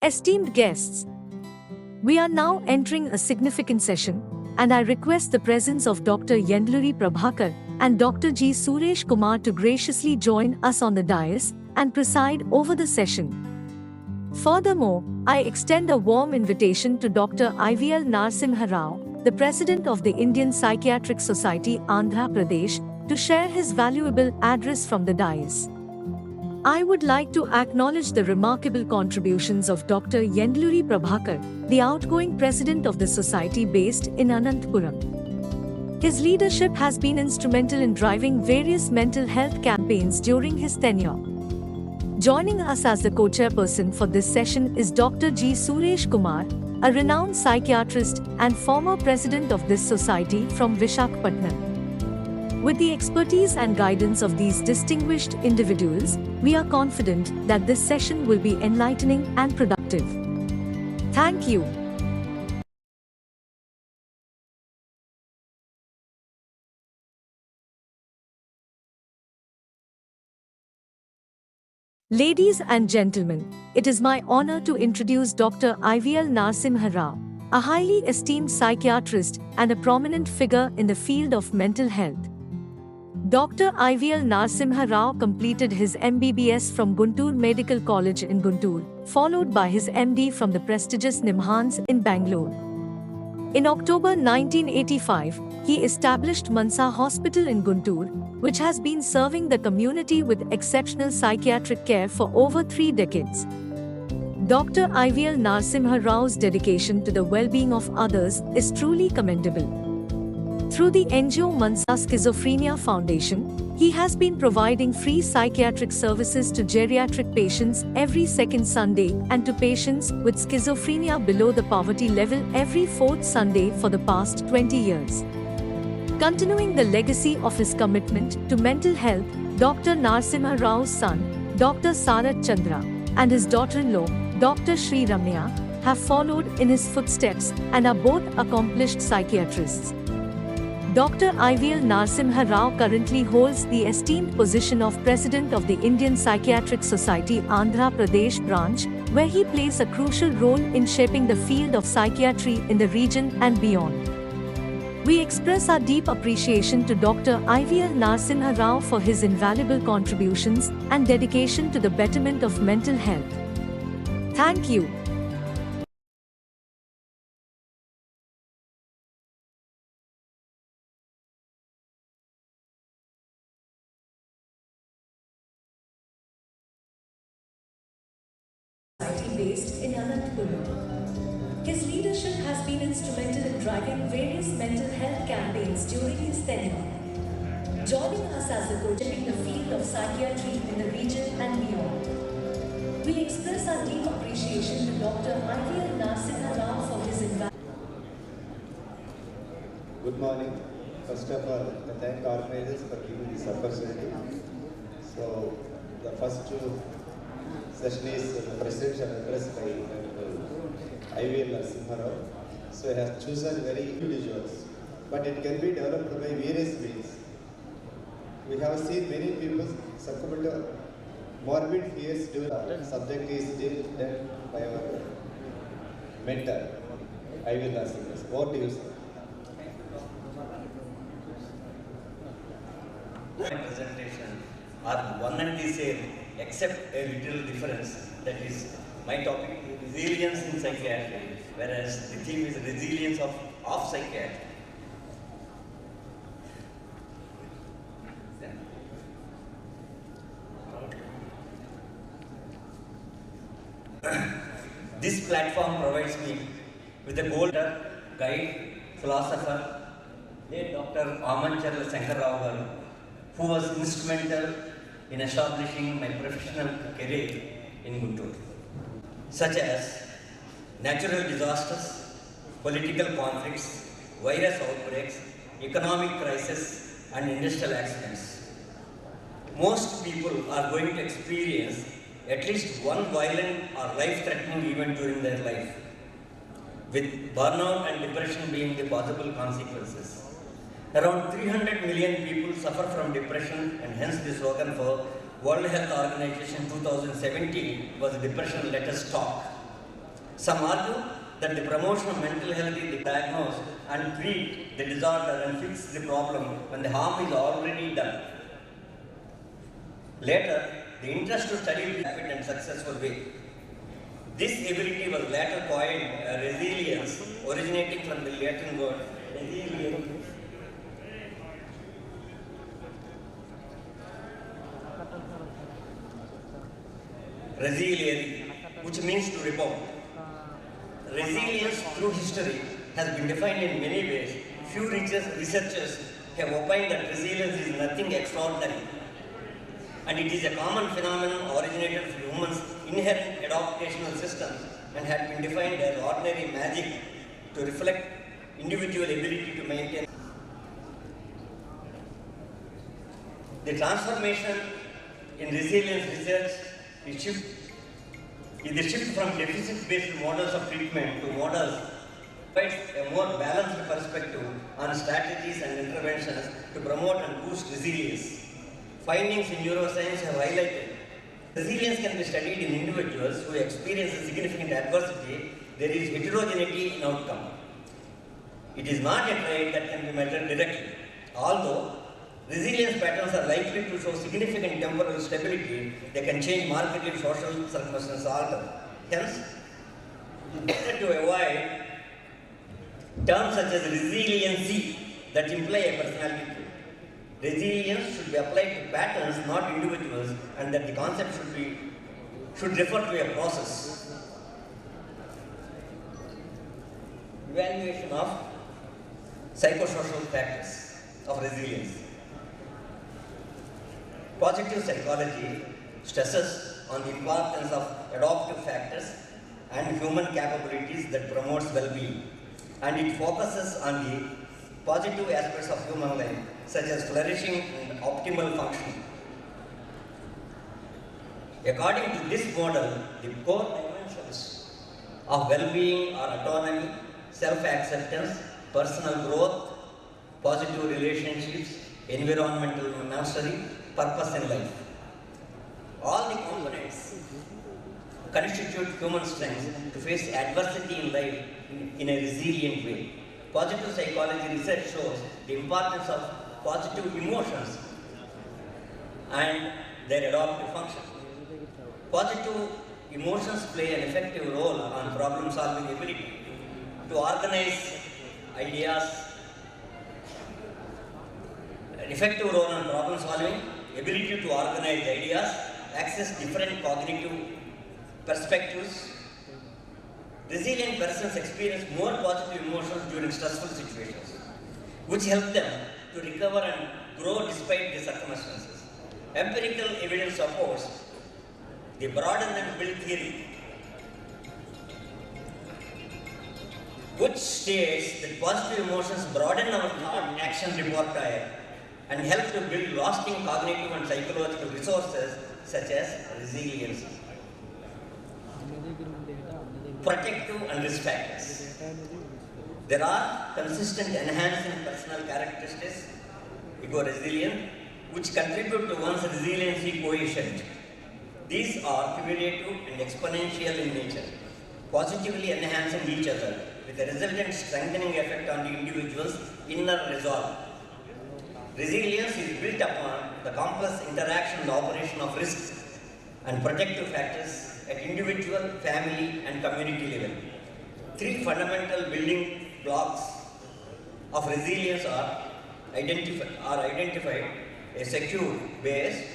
Esteemed guests, we are now entering a significant session, and I request the presence of Dr. Yendluri Prabhakar and Dr. G. Suresh Kumar to graciously join us on the dais and preside over the session. Furthermore, I extend a warm invitation to Dr. IVL Narasimha Rao, the President of the Indian Psychiatric Society, Andhra Pradesh, to share his valuable address from the dais. I would like to acknowledge the remarkable contributions of Dr. Yendluri Prabhakar, the outgoing president of the society based in Ananthapuram. His leadership has been instrumental in driving various mental health campaigns during his tenure. Joining us as the co-chairperson for this session is Dr. G. Suresh Kumar, a renowned psychiatrist and former president of this society from Visakhapatnam. With the expertise and guidance of these distinguished individuals, we are confident that this session will be enlightening and productive. Thank you. Ladies and gentlemen, it is my honor to introduce Dr. IVL Narasimha Rao, a highly esteemed psychiatrist and a prominent figure in the field of mental health. Dr. IVL Narasimha Rao completed his MBBS from Guntur Medical College in Guntur, followed by his MD from the prestigious Nimhans in Bangalore. In October 1985, he established Manasa Hospital in Guntur, which has been serving the community with exceptional psychiatric care for over 3 decades. Dr. IVL Narasimha Rao's dedication to the well-being of others is truly commendable. Through the NGO Manasa Schizophrenia Foundation, he has been providing free psychiatric services to geriatric patients every second Sunday and to patients with schizophrenia below the poverty level every fourth Sunday for the past 20 years. Continuing the legacy of his commitment to mental health, Dr. Narasimha Rao's son, Dr. Sarat Chandra, and his daughter-in-law, Dr. Sri Ramya, have followed in his footsteps and are both accomplished psychiatrists. Dr. IVL Narasimha Rao currently holds the esteemed position of President of the Indian Psychiatric Society, Andhra Pradesh Branch, where he plays a crucial role in shaping the field of psychiatry in the region and beyond. We express our deep appreciation to Dr. IVL Narasimha Rao for his invaluable contributions and dedication to the betterment of mental health. Thank you. Based in Ananthapuram. His leadership has been instrumental in driving various mental health campaigns during his tenure. Joining us as the coach in the field of psychiatry in the region and beyond. We express our deep appreciation to Dr. IVL Narasimha Rao for his invaluable. Good morning. First of all, I thank organizers for giving this opportunity. So, the first session is the presidential address by IVL Narasimha Rao. So I have chosen very individuals, but it can be developed by various means. We have seen many people succumb to morbid fears due to the subject is still done by our mentor, IVL Narasimha. What do you say? My presentation are one and the same, except a little difference. That is, my topic is resilience in psychiatry, whereas the theme is resilience of psychiatry. This platform provides me with a gold guide, philosopher, late Dr. Amanchal Shankar Rao, who was instrumental in establishing my professional career in Guntur, such as natural disasters, political conflicts, virus outbreaks, economic crisis, and industrial accidents. Most people are going to experience at least one violent or life-threatening event during their life, with burnout and depression being the possible consequences. Around 300 million people suffer from depression, and hence the slogan for World Health Organization 2017 was "Depression, let us talk." Some argue that the promotion of mental health is to diagnose and treat the disorder and fix the problem when the harm is already done. Later, the interest to study the rapid and successful way. This ability was later coined resilience, originating from the Latin word resilience. Resilience, which means to rebound. Resilience through history has been defined in many ways. Few researchers have opined that resilience is nothing extraordinary, and it is a common phenomenon originated from humans' inherent adaptational systems and had been defined as ordinary magic to reflect individual ability to maintain. The transformation in resilience research is the shift from deficit-based models of treatment to models provides a more balanced perspective on strategies and interventions to promote and boost resilience. Findings in neuroscience have highlighted resilience can be studied in individuals who experience a significant adversity. There is heterogeneity in outcome. It is not a trait that can be measured directly. Although resilience patterns are likely to show significant temporal stability, they can change markedly if social circumstances alter. Hence, to avoid terms such as resiliency that imply a personality trait. Resilience should be applied to patterns, not individuals, and that the concept should refer to a process. Evaluation of psychosocial factors of resilience. Positive psychology stresses on the importance of adaptive factors and human capabilities that promotes well-being, and it focuses on the positive aspects of human life, such as flourishing and optimal functioning. According to this model, the core dimensions of well-being are autonomy, self-acceptance, personal growth, positive relationships, environmental mastery, purpose in life. All the components constitute human strength to face adversity in life in a resilient way. Positive psychology research shows the importance of positive emotions and their adaptive function. Positive emotions play an effective role on problem-solving ability to organize ideas, an effective role on problem-solving, ability to organize ideas, access different cognitive perspectives. Resilient persons experience more positive emotions during stressful situations, which help them to recover and grow despite the circumstances. Empirical evidence supports the broaden and build theory, which states that positive emotions broaden our thought action repertoire and help to build lasting cognitive and psychological resources such as resilience. Protective and risk factors. There are consistent enhancing personal characteristics, ego-resilient, which contribute to one's resiliency quotient. These are cumulative and exponential in nature, positively enhancing each other with a resultant strengthening effect on the individual's inner resolve. Resilience is built upon the complex interaction and operation of risks and protective factors at individual, family, and community level. Three fundamental building blocks of resilience are identified: a secure base,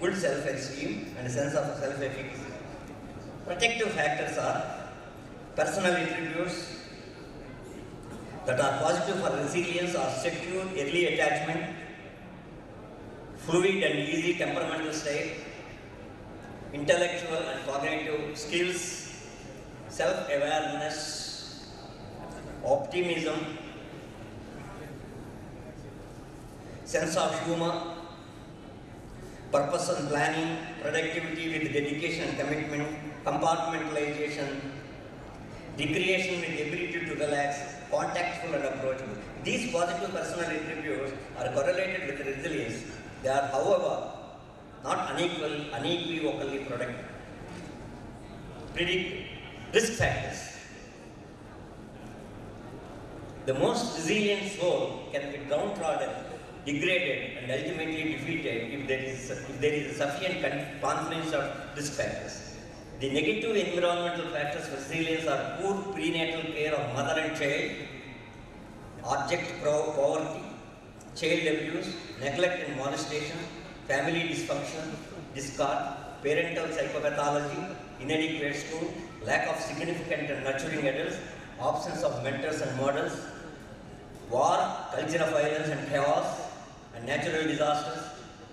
good self-esteem, and a sense of self-efficacy. Protective factors are personal attributes that are positive for resilience are secure early attachment, fluid and easy temperamental state, intellectual and cognitive skills, self-awareness, optimism, sense of humor, purpose and planning, productivity with dedication and commitment, compartmentalization, recreation with ability to relax, contactful and approachable. These positive personal attributes are correlated with resilience. They are, however, not unequivocally productive. Predict risk factors. The most resilient soul can be downtrodden, degraded, and ultimately defeated if there is a sufficient confluence of risk factors. The negative environmental factors for resilience are poor prenatal care of mother and child, abject poverty, child abuse, neglect and molestation, family dysfunction, discord, parental psychopathology, inadequate school, lack of significant and nurturing adults, absence of mentors and models, war, culture of violence and chaos, and natural disasters.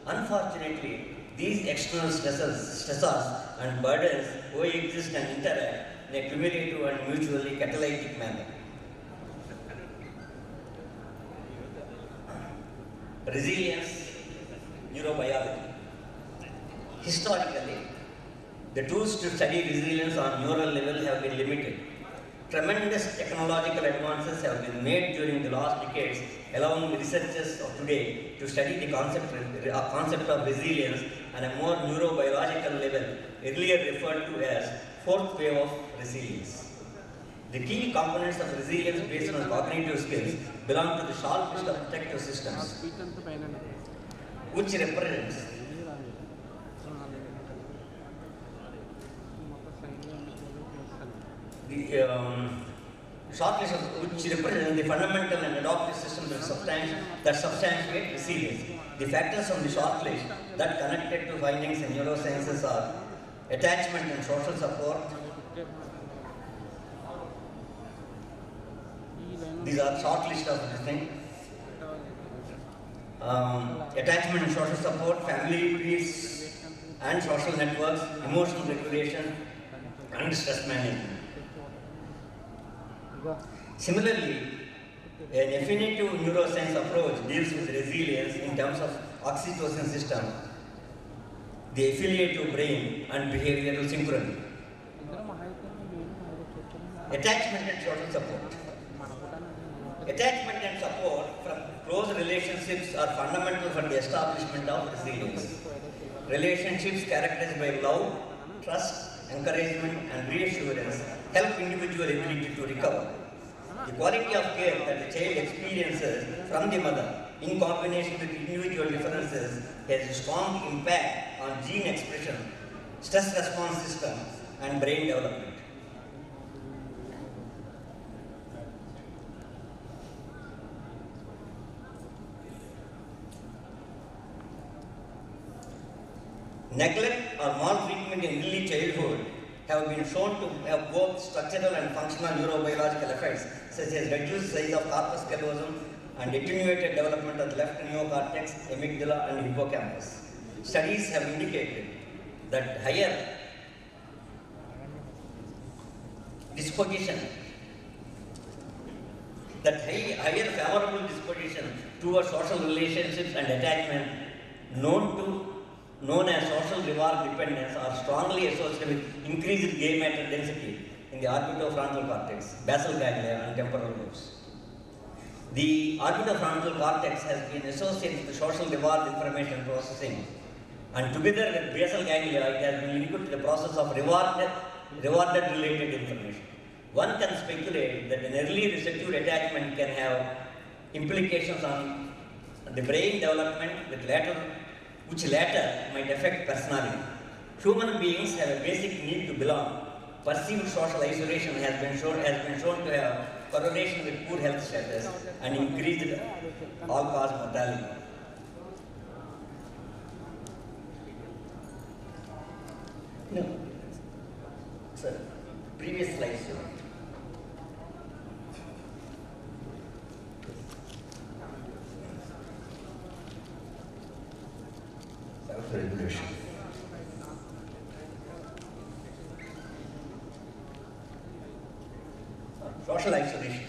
Unfortunately, these external stressors and burdens coexist and interact in a cumulative and mutually catalytic manner. Resilience, neurobiology. Historically, the tools to study resilience on neural level have been limited. Tremendous technological advances have been made during the last decades, allowing researchers of today to study the concept of resilience on a more neurobiological level, earlier referred to as fourth wave of resilience. The key components of resilience based on cognitive skills belong to the short list of protective systems, which represents which represent the fundamental and adaptive systems that substantiate resilience. The factors on the short list that connected to findings in neurosciences are attachment and social support. These are short list of this thing. Attachment and social support, family, peers, and social networks, emotional regulation, and stress management. Similarly, an affinitive neuroscience approach deals with resilience in terms of oxytocin system, the affiliative brain, and behavioral synchrony. Attachment and social support. Attachment and support from close relationships are fundamental for the establishment of resilience. Relationships characterized by love, trust, encouragement, and reassurance help individual ability to recover. The quality of care that the child experiences from the mother, in combination with individual differences, has a strong impact on gene expression, stress response system, and brain development. Neglect or maltreatment in early childhood have been shown to have both structural and functional neurobiological effects, such as reduced size of corpus callosum and attenuated development of the left neocortex, amygdala, and hippocampus. Studies have indicated that higher favorable disposition towards social relationships and attachment, known as social reward dependence, are strongly associated with increased gay matter density in the orbitofrontal cortex, basal ganglia, and temporal lobes. The orbitofrontal cortex has been associated with social reward information processing, and together with basal ganglia, it has been linked to the process of rewarded related information. One can speculate that an early receptive attachment can have implications on the brain development, which later might affect personality. Human beings have a basic need to belong. Perceived social isolation has been shown to have correlation with poor health status and increased all-cause mortality. No. Sir, previous slide, sir. Self-regulation. Social isolation.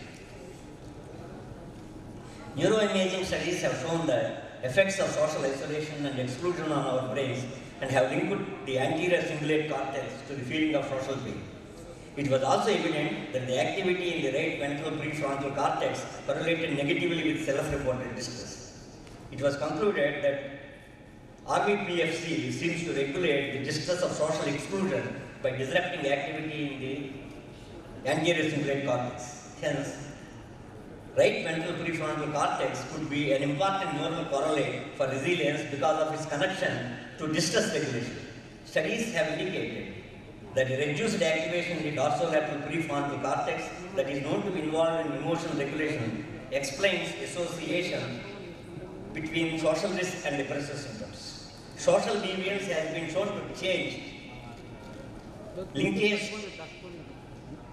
Neuroimaging studies have shown that effects of social isolation and exclusion on our brains and have linked the anterior cingulate cortex to the feeling of social pain. It was also evident that the activity in the right ventral prefrontal cortex correlated negatively with self-reported distress. It was concluded that RBPFC seems to regulate the distress of social exclusion by disrupting activity in the anterior cingulate cortex. Hence, Right ventral prefrontal cortex could be an important neural correlate for resilience because of its connection to distress regulation. Studies have indicated that reduced activation in the dorsolateral prefrontal cortex that is known to be involved in emotional regulation explains association between social risk and depressive symptoms. Social deviance has been shown to change linkage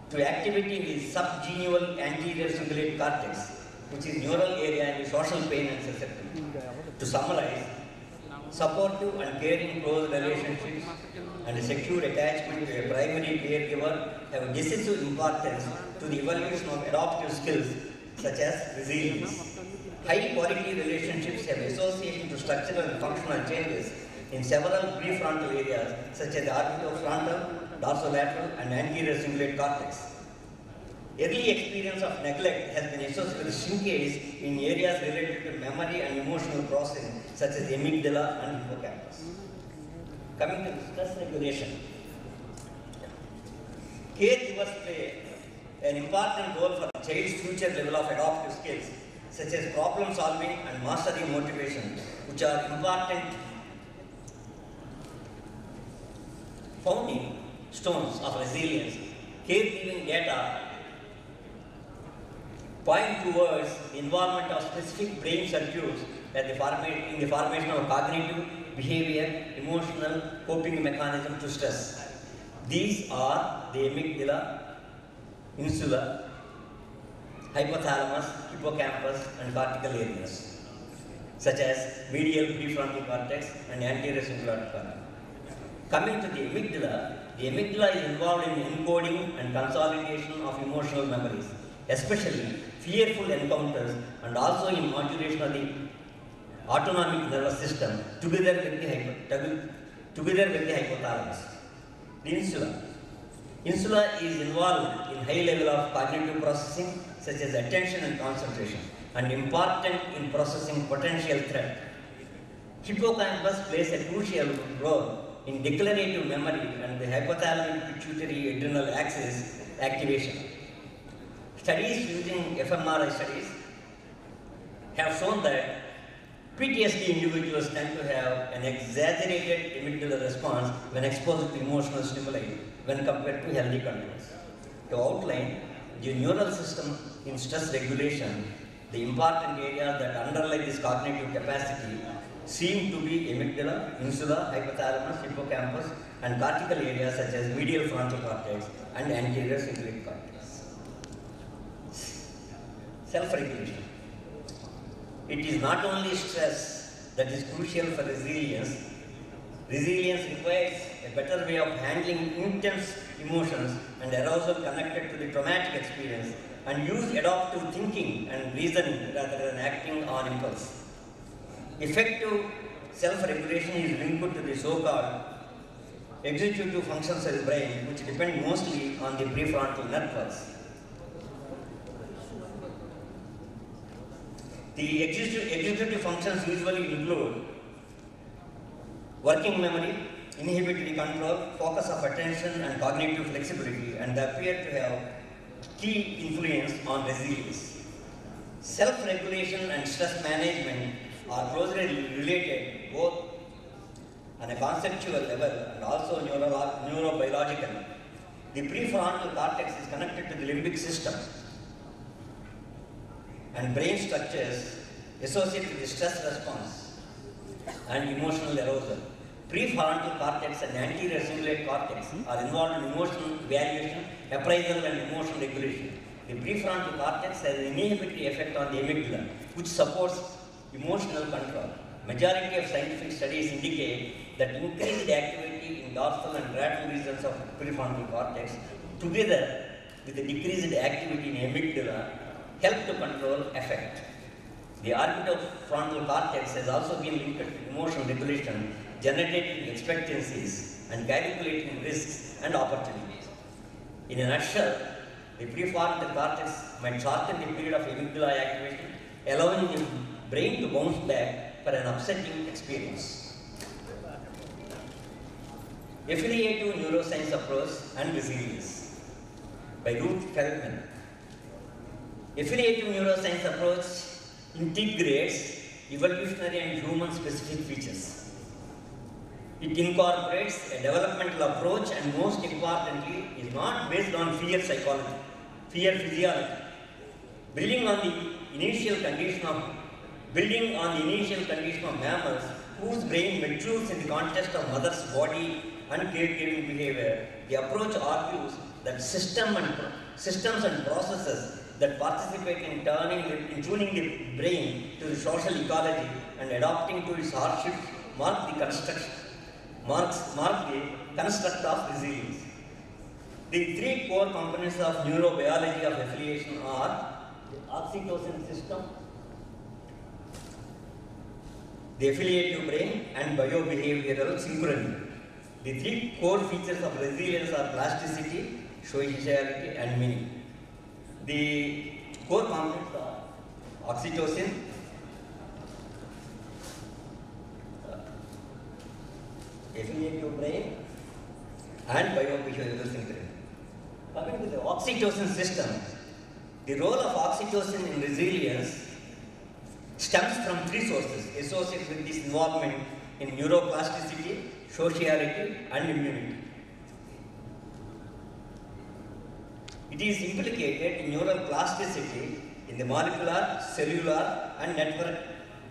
to activity in the subgenual anterior cingulate cortex, which is neural area in the social pain and susceptibility. To summarize, supportive and caring close relationships and a secure attachment to a primary caregiver have decisive importance to the evolution of adaptive skills such as resilience. High quality relationships have association to structural and functional changes in several prefrontal areas such as the orbitofrontal, dorsolateral and anterior cingulate cortex. Early experience of neglect has been associated with shrinkage in areas related to memory and emotional processing such as the amygdala and hippocampus. Coming to stress regulation, caregivers play an important role for the child's future level of adaptive skills such as problem solving and mastery motivation, which are important founding stones of resilience. Caregiving data point towards the involvement of specific brain circuits in the formation of cognitive, behavior, emotional coping mechanism to stress. These are the amygdala, insula, hypothalamus, hippocampus, and cortical areas, such as medial prefrontal cortex and anterior cingulate cortex. Coming to the amygdala is involved in encoding and consolidation of emotional memories, especially fearful encounters, and also in modulation of the autonomic nervous system together with the hypothalamus. The insula is involved in high level of cognitive processing such as attention and concentration, and important in processing potential threat. Hippocampus plays a crucial role in declarative memory and the hypothalamic pituitary adrenal axis activation. Studies using fMRI studies have shown that PTSD individuals tend to have an exaggerated amygdala response when exposed to emotional stimuli when compared to healthy controls. To outline the neural system in stress regulation, the important areas that underlie this cognitive capacity seem to be amygdala, insula, hypothalamus, hippocampus, and cortical areas such as medial frontal cortex and anterior cingulate cortex. Self-regulation. It is not only stress that is crucial for resilience. Resilience requires a better way of handling intense emotions and arousal connected to the traumatic experience, and use adaptive thinking and reasoning rather than acting on impulse. Effective self-regulation is linked to the so-called executive functions of the brain, which depend mostly on the prefrontal networks. The executive functions usually include working memory, inhibitory control, focus of attention, and cognitive flexibility, and they appear to have key influence on resilience. Self-regulation and stress management are closely related both on a conceptual level and also neurobiologically. The prefrontal cortex is connected to the limbic system, and brain structures associated with the stress response and emotional arousal. Prefrontal cortex and anterior cingulate cortex are involved in emotional evaluation, appraisal, and emotional regulation. The prefrontal cortex has an inhibitory effect on the amygdala, which supports emotional control. Majority of scientific studies indicate that increased activity in dorsal and lateral regions of prefrontal cortex, together with the decreased activity in amygdala, help to control affect. The orbitofrontal cortex has also been linked to emotional regulation, generating expectancies and calculating risks and opportunities. In a nutshell, the prefrontal cortex might shorten the period of amygdala activation, allowing the brain to bounce back for an upsetting experience. Affiliative neuroscience approach and resilience by Ruth Feldman. Affiliative neuroscience approach integrates evolutionary and human-specific features. It incorporates a developmental approach and most importantly is not based on fear psychology, fear physiology. Building on the initial condition of mammals whose brain matures in the context of mother's body and caregiving behavior, the approach argues that systems and processes that participate in tuning the brain to the social ecology and adapting to its hardships mark the construct of resilience. The three core components of neurobiology of affiliation are the oxytocin system, the affiliative brain, and biobehavioral synchrony. The three core features of resilience are plasticity, sociality, and meaning. The core components are oxytocin, affiliative brain, and biobehavioral synchrony. Coming to the oxytocin system, the role of oxytocin in resilience stems from three sources associated with this involvement in neuroplasticity, sociality, and immunity. It is implicated in neural plasticity in the molecular, cellular, and network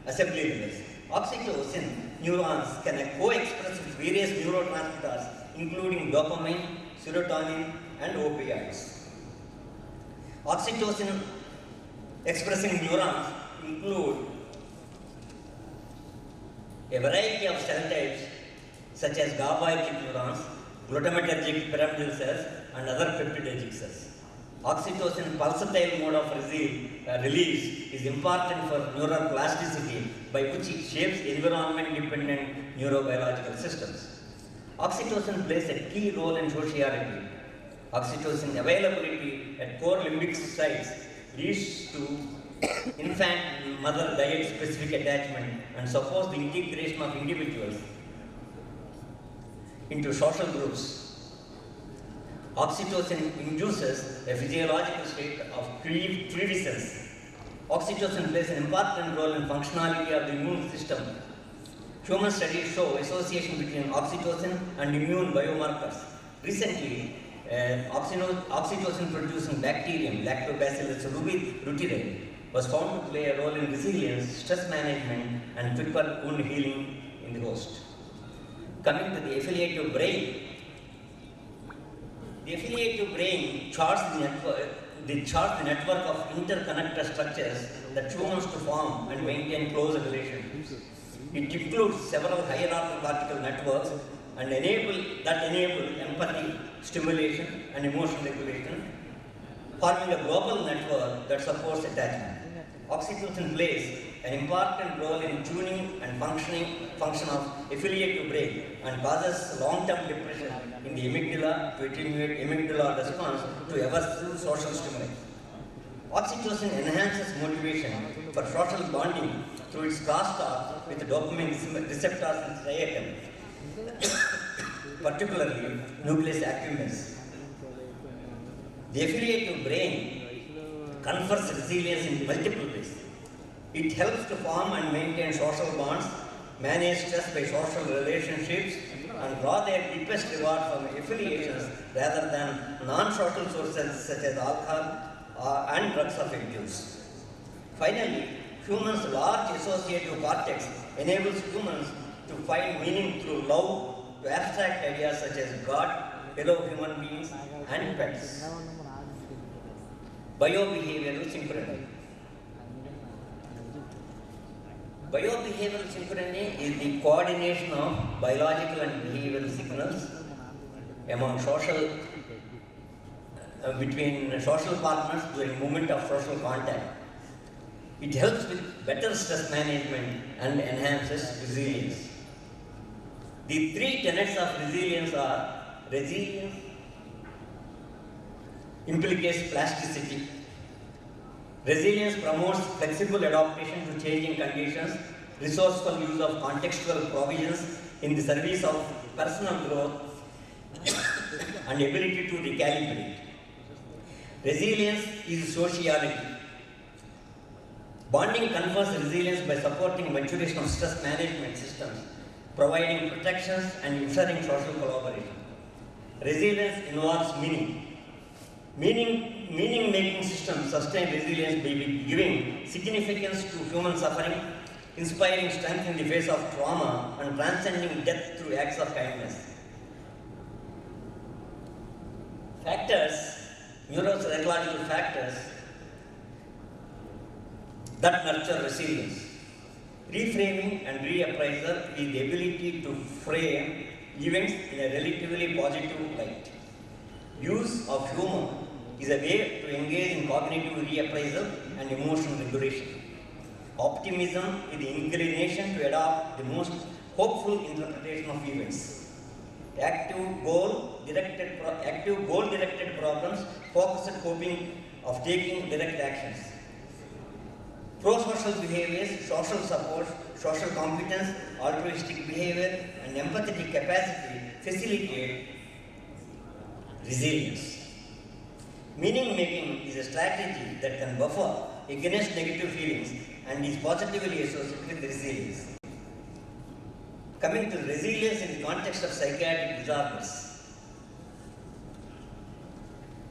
assembly levels. Oxytocin neurons can co-express with various neurotransmitters, including dopamine, serotonin, and opioids. Oxytocin expressing neurons include a variety of cell types such as GABAergic neurons, glutamatergic pyramidal cells, and other peptidergic cells. Oxytocin pulsatile mode of release is important for neural plasticity by which it shapes environment-dependent neurobiological systems. Oxytocin plays a key role in sociality. Oxytocin availability at core limbic sites leads to infant-mother diet-specific attachment and supports the integration of individuals into social groups. Oxytocin induces a physiological state of quiescence. Oxytocin plays an important role in functionality of the immune system. Human studies show association between oxytocin and immune biomarkers. Recently, oxytocin-producing bacterium, Lactobacillus reuteri, was found to play a role in resilience, stress management, and quicker wound healing in the host. Coming to the affiliative brain, the affiliative brain charts the network of interconnected structures that humans to form and maintain close relations. It includes several hierarchical networks and enable empathy, stimulation, and emotional regulation, forming a global network that supports attachment. Oxytocin plays an important role in tuning and function of affiliative brain and causes long-term depression in the amygdala to attenuate amygdala response to aversive social stimuli. Oxytocin enhances motivation for social bonding through its crosstalk with dopamine receptors in striatum, particularly nucleus accumbens. The affiliative brain confers resilience in multiple ways. It helps to form and maintain social bonds, manage stress by social relationships, and draw their deepest reward from affiliations rather than non-social sources such as alcohol and drugs of abuse. Finally, humans' large associative cortex enables humans to find meaning through love to abstract ideas such as God, fellow human beings, and pets. Biobehavioral synchrony. Biobehavioral synchrony is the coordination of biological and behavioral signals among between social partners during movement of social contact. It helps with better stress management and enhances resilience. The three tenets of resilience are: resilience implicates plasticity. Resilience promotes flexible adaptation to changing conditions, resourceful use of contextual provisions in the service of personal growth, and ability to recalibrate. Resilience is sociality. Bonding confers resilience by supporting maturation of stress management systems, providing protections and ensuring social collaboration. Resilience involves meaning. Meaning-making systems sustain resilience by giving significance to human suffering, inspiring strength in the face of trauma, and transcending death through acts of kindness. Factors, neuropsychological factors that nurture resilience. Reframing and reappraisal is the ability to frame events in a relatively positive light. Use of humor is a way to engage in cognitive reappraisal and emotional regulation. Optimism is the inclination to adopt the most hopeful interpretation of events. Active goal-directed problems focus on coping of taking direct actions. Pro-social behaviors, social support, social competence, altruistic behavior, and empathetic capacity facilitate resilience. Meaning-making is a strategy that can buffer against negative feelings and is positively associated with resilience. Coming to resilience in the context of psychiatric disorders,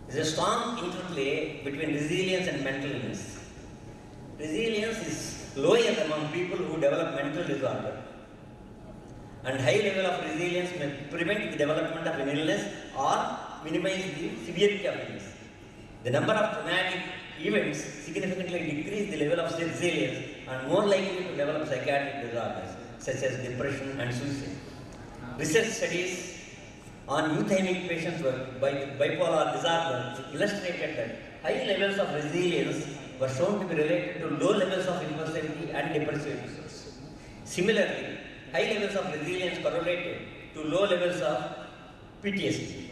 there is a strong interplay between resilience and mental illness. Resilience is lower among people who develop mental disorder, and high level of resilience may prevent the development of an illness or minimize the severity of illness. The number of traumatic events significantly decrease the level of resilience and more likely to develop psychiatric disorders such as depression and suicide. Research studies on euthymic patients with bipolar disorder illustrated that high levels of resilience were shown to be related to low levels of impulsivity and depressive episodes. Similarly, high levels of resilience correlated to low levels of PTSD.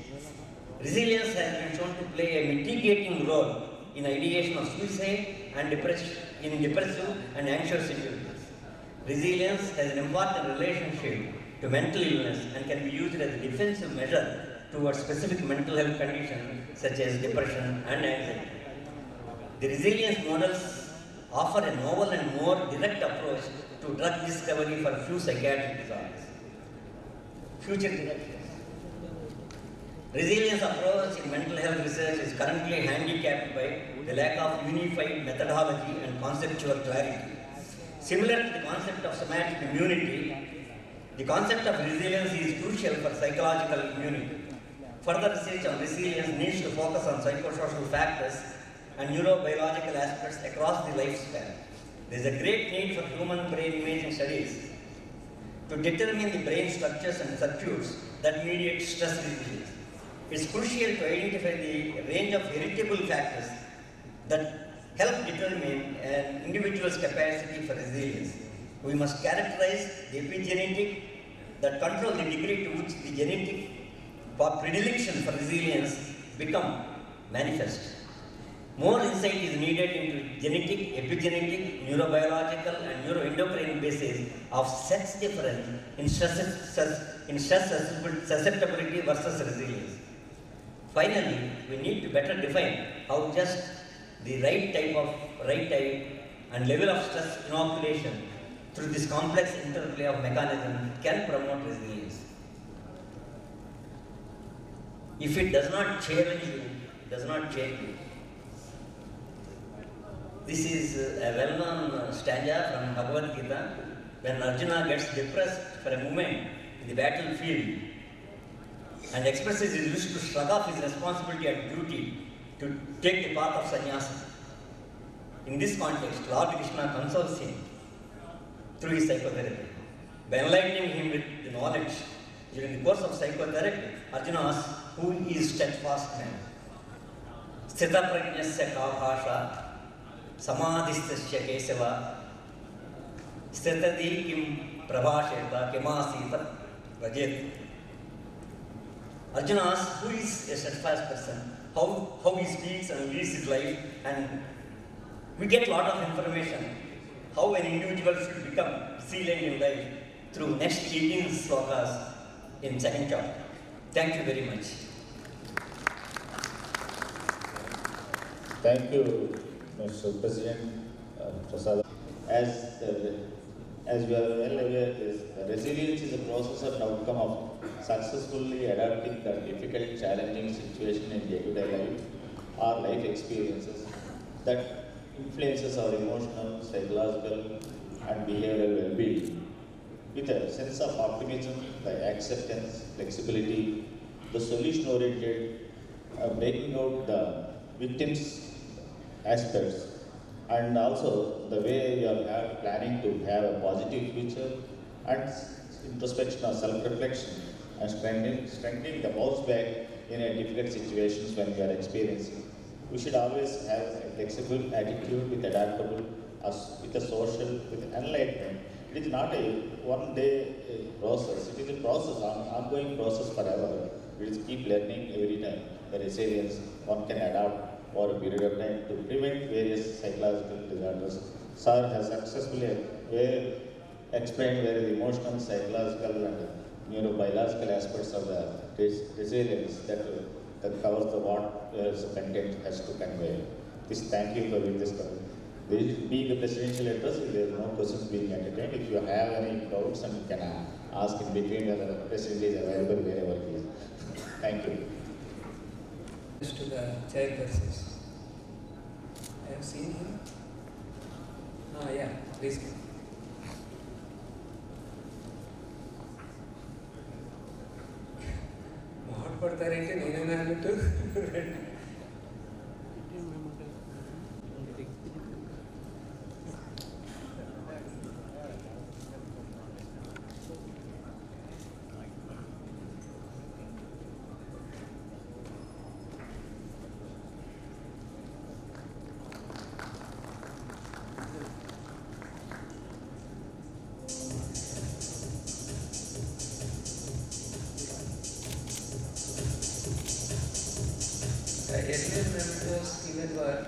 Resilience has been shown to play a mitigating role in ideation of suicide and depressive and anxious situations. Resilience has an important relationship to mental illness and can be used as a defensive measure towards specific mental health conditions such as depression and anxiety. The resilience models offer a novel and more direct approach to drug discovery for few psychiatric disorders. Future directions. Resilience approach in mental health research is currently handicapped by the lack of unified methodology and conceptual clarity. Similar to the concept of somatic immunity, the concept of resilience is crucial for psychological immunity. Further research on resilience needs to focus on psychosocial factors and neurobiological aspects across the lifespan. There is a great need for human brain imaging studies to determine the brain structures and circuits that mediate stress resilience. It's crucial to identify the range of heritable factors that help determine an individual's capacity for resilience. We must characterize the epigenetic that control the degree to which the genetic predilection for resilience become manifest. More insight is needed into genetic, epigenetic, neurobiological, and neuroendocrine bases of sex difference in stress susceptibility versus resilience. Finally, we need to better define how just the right type and level of stress inoculation through this complex interplay of mechanisms can promote resilience. If it does not challenge you, it does not change you. This is a well-known stanza from Bhagavad Gita when Arjuna gets depressed for a moment in the battlefield and expresses his wish to shrug off his responsibility and duty to take the path of sannyasa. In this context, Lord Krishna consoles him through his psychotherapy. By enlightening him with the knowledge, during the course of psychotherapy, Arjuna asks, who is steadfast man? Sthita prajnasya ka bhasha, samadhistasya kesava, sthetati kim prabhasheta kimasita vajet. Arjuna asks, who is a steadfast person? How he speaks and leads his life, and we get a lot of information how an individual should become resilient in life through next 18 slokas in second chapter. Thank you very much. Thank you, Mr. President. Prasad. As as you are well aware, resilience is a process and outcome of successfully adapting the difficult, challenging situation in day-to-day life or life experiences that influences our emotional, psychological, and behavioral well-being. With a sense of optimism, the acceptance, flexibility, the solution-oriented, breaking out the victims aspects, and also the way you are planning to have a positive future and introspection or self-reflection and strengthening the bounce back in a difficult situations when you are experiencing. We should always have a flexible attitude with adaptable, with a social, with enlightenment. It is not a one-day process. It is a process, ongoing process forever. We will keep learning every time. The resilience one can adapt for a period of time to prevent various psychological disorders. Sir has successfully explained various emotional, psychological, and neurobiological aspects of the resilience that covers the what the content has to convey. Thank you for this. Being a presidential address, there is no questions being entertained. If you have any doubts, and you can ask in between. The president is available wherever he is. Thank you. To the chairpersons. I have seen him. Yeah, please. మాట్లాడతారంటే నేనేనా అన్నట్టు earlier members given were